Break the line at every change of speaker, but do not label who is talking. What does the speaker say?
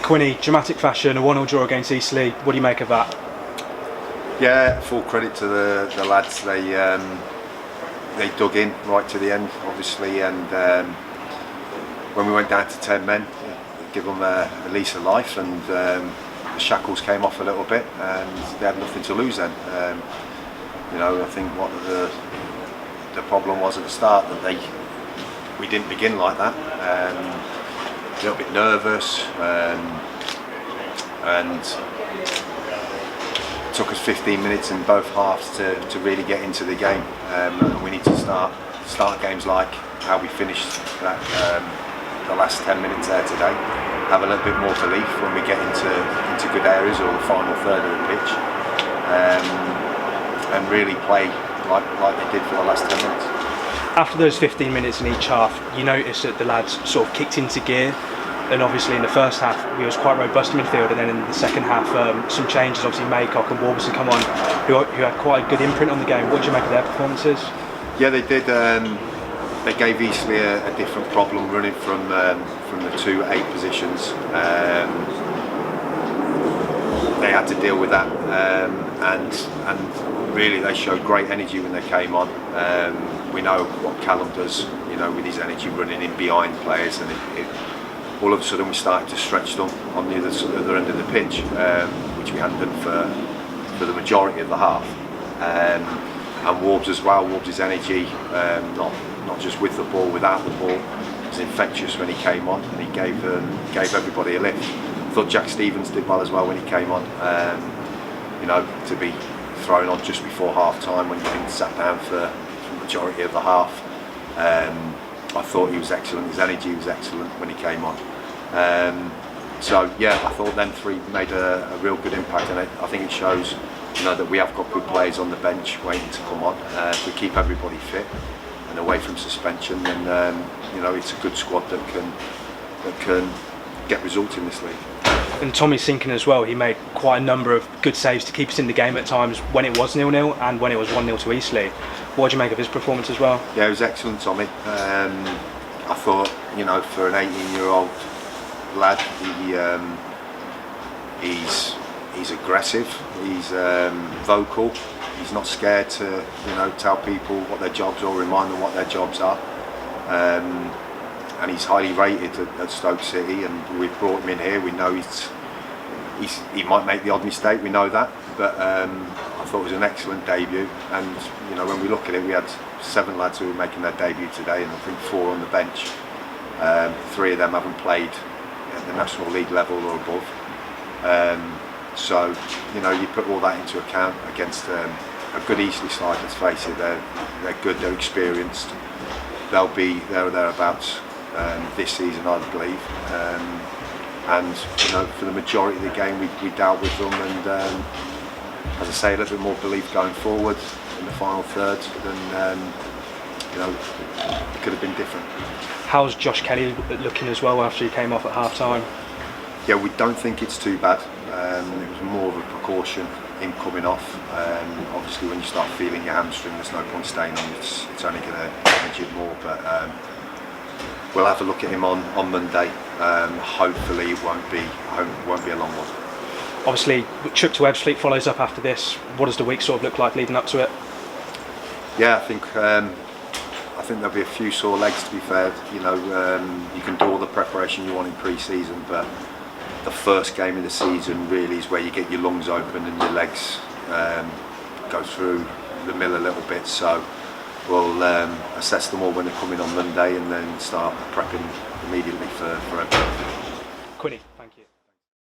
Quinny, dramatic fashion, a 1-1 draw against Eastleigh. What do you make of that?
Yeah, full credit to the lads. They dug in right to the end, obviously, and when we went down to 10 men, give them a lease of life, and the shackles came off a little bit, and they had nothing to lose then. I think what the problem was at the start, that we didn't begin like that. A little bit nervous, and it took us 15 minutes in both halves to really get into the game. And we need to start games like how we finished that, the last 10 minutes there today. Have a little bit more belief when we get into good areas or the final third of the pitch, and really play like they did for the last 10 minutes.
After those 15 minutes in each half, you noticed that the lads sort of kicked into gear, and obviously in the first half we was quite robust in midfield, and then in the second half some changes, obviously Maycock and Warburton come on, who had quite a good imprint on the game. What did you make of their performances?
Yeah, they did. They gave Eastleigh a different problem running from the 2-8 positions. They had to deal with that, and really they showed great energy when they came on. We know what Callum does, with his energy running in behind players, and all of a sudden we started to stretch them on the other end of the pitch, which we hadn't done for the majority of the half. And Warbs as well. Warbs' energy, not just with the ball, without the ball, was infectious when he came on, and he gave everybody a lift. I thought Jack Stevens did well as well when he came on. To be thrown on just before half time when you've been sat down for the majority of the half. I thought he was excellent. His energy was excellent when he came on. So yeah, I thought them three made a real good impact, and I think it shows, that we have got good players on the bench waiting to come on. If we keep everybody fit and away from suspension, then it's a good squad that can get results in this league.
And Tommy Sinkin as well, he made quite a number of good saves to keep us in the game at times when it was 0-0 and when it was 1-0 to Eastleigh. What did you make of his performance as well?
Yeah, it was excellent, Tommy. I thought, for an 18-year-old lad, he's aggressive, he's vocal, he's not scared to tell people what their jobs are or remind them what their jobs are. And he's highly rated at Stoke City, and we've brought him in here. We know he might make the odd mistake, we know that, but I thought it was an excellent debut. And when we look at it, we had 7 lads who were making their debut today, and I think 4 on the bench. 3 of them haven't played at the National League level or above. So you put all that into account against a good Eastleigh side. Let's face it, they're good, they're experienced. They'll be there or thereabouts this season, I believe. And for the majority of the game, we dealt with them, and as I say, a little bit more belief going forward in the final third than it could have been different.
How's Josh Kelly looking as well after he came off at half time?
Yeah, we don't think it's too bad. It was more of a precaution, him coming off. Obviously, when you start feeling your hamstring, there's no point staying on. It's only going to damage it more. But we'll have a look at him on Monday. Hopefully, it won't be a long one.
Obviously, trip to Ebbsfleet follows up after this. What does the week sort of look like leading up to it?
Yeah, I think there'll be a few sore legs, to be fair. You can do all the preparation you want in pre-season, but the first game of the season really is where you get your lungs open and your legs go through the mill a little bit. So we'll assess them all when they're coming on Monday, and then start prepping immediately for everything.
Quinny.